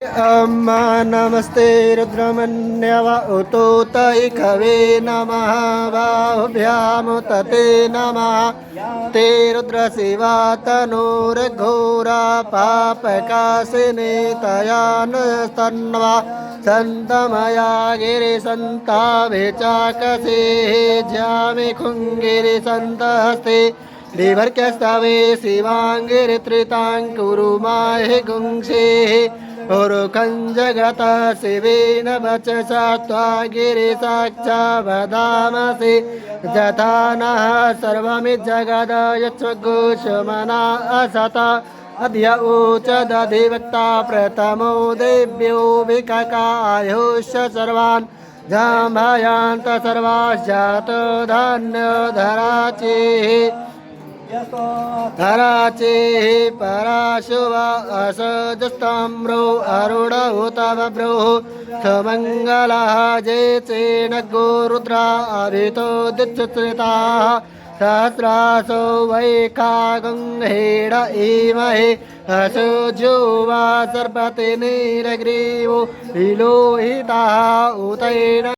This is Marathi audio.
नमस्ते रुद्रमन्यव उतोतै कवे नमः बाहुभ्यां तते नमः ते रुद्रशिवा तनूर्घोरा पापकाशिनी तया नस्तन्वा सन्तमया गिरिसन्ताभिचाकसे ज्यामि खुङ्गिरिसन्तहस्ते देवर्क्यस्तवे शिवाङ्गिरित्रिताङ्कुरु माहि गुंसेः उरुखं जगत शिवेन वचसा त्वा गिरिसाक्षा वदामसि यथा नः सर्वमिज्जगद यच्छुगुषमना असत अद्य ऊचदधिवक्ता प्रथमो देव्यो विककायुष्य सर्वान् जाम्भयान्त सर्वाश्चात् धान्यधराचिः धराचिः पराशुव असजस्ताम्रो अरुण उत बभ्रो सुमङ्गलः जेचेन गोरुद्रा अभितो दिच्छुत्रिताः सहस्रासो वैकागुंहेड इमहे असुजुवा सर्पते नीलग्रीवो विलोहिताः उतैन